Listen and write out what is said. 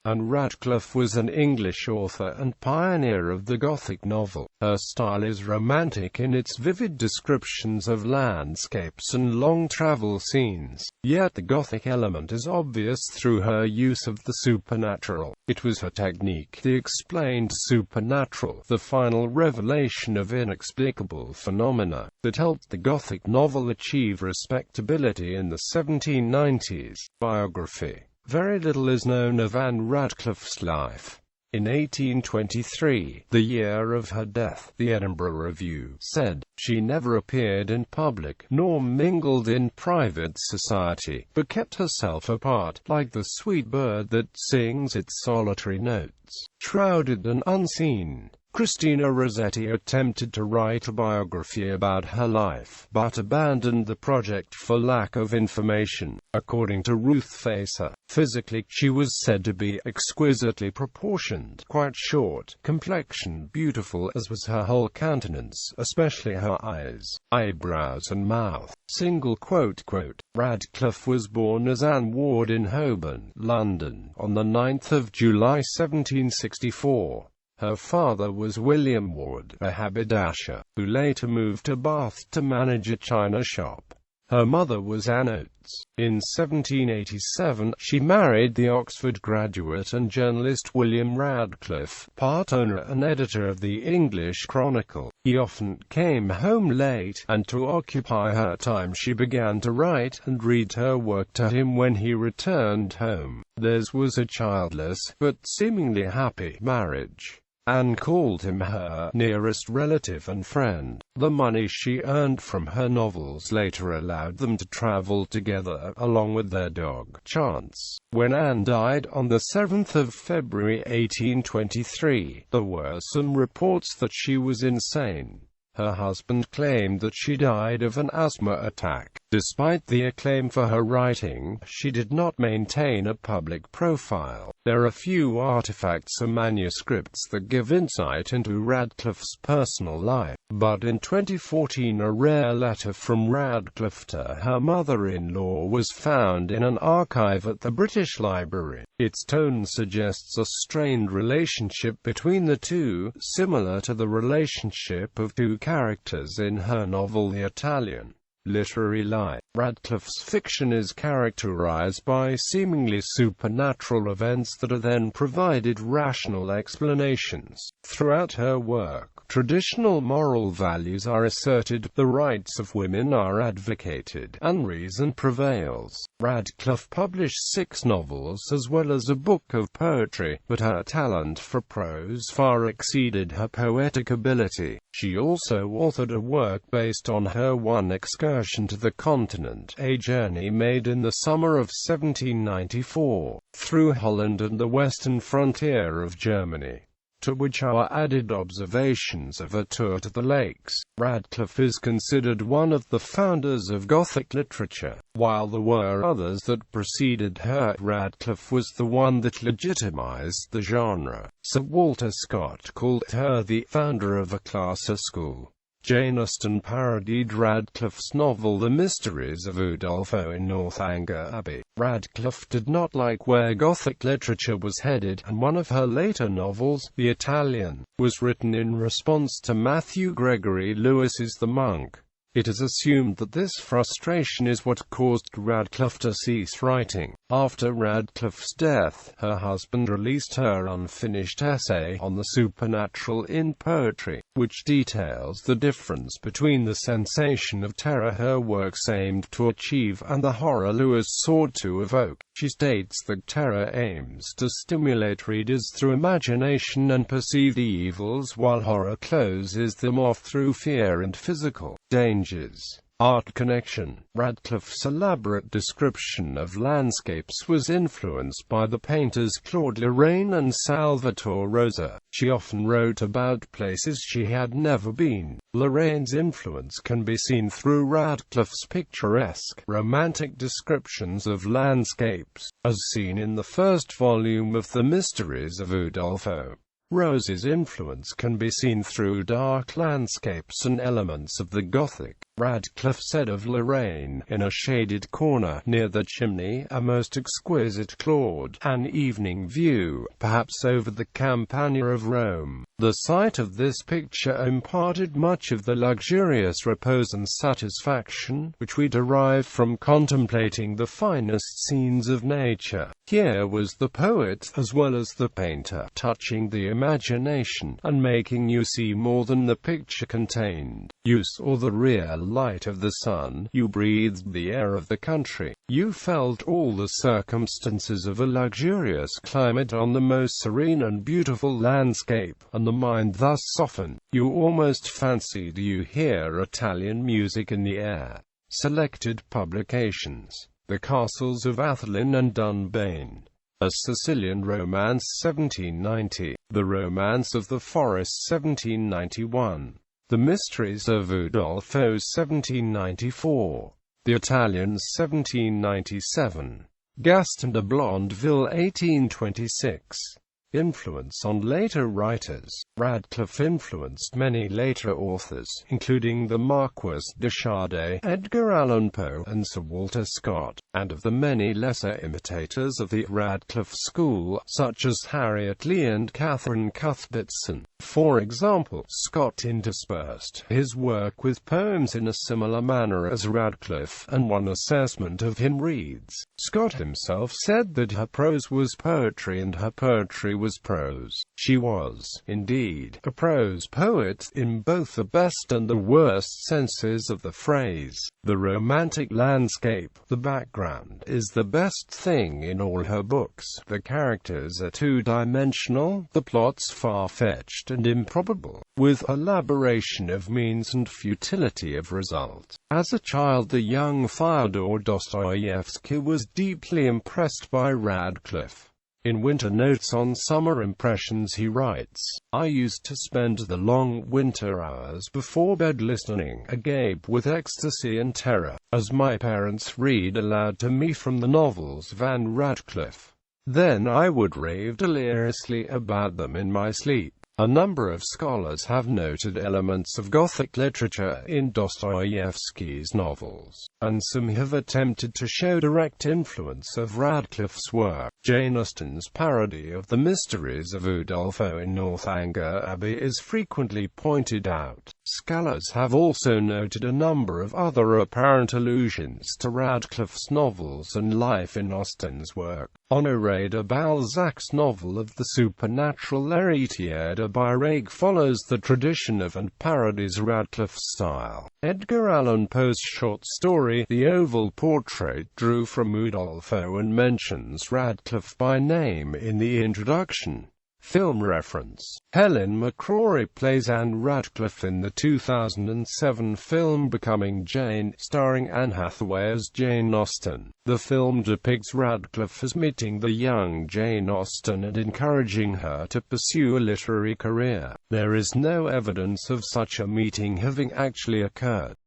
Anne Radcliffe was an English author and pioneer of the Gothic novel. Her style is romantic in its vivid descriptions of landscapes and long travel scenes, yet the Gothic element is obvious through her use of the supernatural. It was her technique, the explained supernatural, the final revelation of inexplicable phenomena, that helped the Gothic novel achieve respectability in the 1790s. Biography. Very little is known of Anne Radcliffe's life. In 1823, the year of her death, the Edinburgh Review said, "She never appeared in public, nor mingled in private society, but kept herself apart, like the sweet bird that sings its solitary notes, shrouded and unseen." Christina Rossetti attempted to write a biography about her life, but abandoned the project for lack of information. According to Ruth Facer, physically, she was said to be exquisitely proportioned, quite short, complexion beautiful, as was her whole countenance, especially her eyes, eyebrows and mouth. Radcliffe was born as Anne Ward in Holborn, London, on the 9th of July 1764. Her father was William Ward, a haberdasher, who later moved to Bath to manage a china shop. Her mother was Anne Oates. In 1787, she married the Oxford graduate and journalist William Radcliffe, part owner and editor of the English Chronicle. He often came home late, and to occupy her time she began to write and read her work to him when he returned home. Theirs was a childless, but seemingly happy, marriage. Anne called him her nearest relative and friend. The money she earned from her novels later allowed them to travel together, along with their dog, Chance. When Anne died on the 7th of February 1823, there were some reports that she was insane. Her husband claimed that she died of an asthma attack. Despite the acclaim for her writing, she did not maintain a public profile. There are few artifacts or manuscripts that give insight into Radcliffe's personal life, but in 2014 a rare letter from Radcliffe to her mother-in-law was found in an archive at the British Library. Its tone suggests a strained relationship between the two, similar to the relationship of two characters in her novel The Italian. Literary life. Radcliffe's fiction is characterized by seemingly supernatural events that are then provided rational explanations. Throughout her work, traditional moral values are asserted, the rights of women are advocated, and reason prevails. Radcliffe published 6 novels as well as a book of poetry, but her talent for prose far exceeded her poetic ability. She also authored a work based on her one excursion to the continent, a journey made in the summer of 1794, through Holland and the western frontier of Germany, to which are added observations of a tour to the lakes. Radcliffe is considered one of the founders of Gothic literature. While there were others that preceded her, Radcliffe was the one that legitimized the genre. Sir Walter Scott called her the founder of a classer school. Jane Austen parodied Radcliffe's novel The Mysteries of Udolpho in Northanger Abbey. Radcliffe did not like where Gothic literature was headed, and one of her later novels, The Italian, was written in response to Matthew Gregory Lewis's The Monk. It is assumed that this frustration is what caused Radcliffe to cease writing. After Radcliffe's death, her husband released her unfinished essay on the supernatural in poetry, which details the difference between the sensation of terror her works aimed to achieve and the horror Lewis sought to evoke. She states that terror aims to stimulate readers through imagination and perceived evils, while horror closes them off through fear and physical dangers. Art connection. Radcliffe's elaborate description of landscapes was influenced by the painters Claude Lorraine and Salvatore Rosa. She often wrote about places she had never been. Lorraine's influence can be seen through Radcliffe's picturesque, romantic descriptions of landscapes, as seen in the first volume of The Mysteries of Udolpho. Rose's influence can be seen through dark landscapes and elements of the Gothic. Radcliffe said of Lorraine, in a shaded corner near the chimney, a most exquisite Claude, an evening view, perhaps over the Campagna of Rome. The sight of this picture imparted much of the luxurious repose and satisfaction, which we derive from contemplating the finest scenes of nature. Here was the poet, as well as the painter, touching the imagination, and making you see more than the picture contained. You saw the real light of the sun, you breathed the air of the country, you felt all the circumstances of a luxurious climate on the most serene and beautiful landscape, and the mind thus softened, you almost fancied you hear Italian music in the air. Selected publications: The Castles of Athelin and Dunbayne, A Sicilian Romance 1790, The Romance of the Forest 1791, The Mysteries of Udolpho 1794, The Italians 1797, Gaston de Blondeville 1826. Influence on later writers. Radcliffe influenced many later authors, including the Marquis de Sade, Edgar Allan Poe, and Sir Walter Scott, and of the many lesser imitators of the Radcliffe school, such as Harriet Lee and Catherine Cuthbertson. For example, Scott interspersed his work with poems in a similar manner as Radcliffe, and one assessment of him reads, Scott himself said that her prose was poetry and her poetry was prose. She was, indeed, a prose poet, in both the best and the worst senses of the phrase. The romantic landscape, the background, is the best thing in all her books. The characters are two-dimensional, the plots far-fetched and improbable, with elaboration of means and futility of result. As a child, the young Fyodor Dostoevsky was deeply impressed by Radcliffe. In Winter Notes on Summer Impressions he writes, I used to spend the long winter hours before bed listening, agape with ecstasy and terror, as my parents read aloud to me from the novels of Anne Radcliffe. Then I would rave deliriously about them in my sleep. A number of scholars have noted elements of Gothic literature in Dostoevsky's novels, and some have attempted to show direct influence of Radcliffe's work. Jane Austen's parody of the mysteries of Udolpho in Northanger Abbey is frequently pointed out. Scholars have also noted a number of other apparent allusions to Radcliffe's novels and life in Austen's work. Honoré de Balzac's novel of the supernatural.It by Rague follows the tradition of and parodies Radcliffe's style. Edgar Allan Poe's short story, The Oval Portrait, drew from Udolpho and mentions Radcliffe by name in the introduction. Film reference. Helen McCrory plays Anne Radcliffe in the 2007 film Becoming Jane, starring Anne Hathaway as Jane Austen. The film depicts Radcliffe as meeting the young Jane Austen and encouraging her to pursue a literary career. There is no evidence of such a meeting having actually occurred.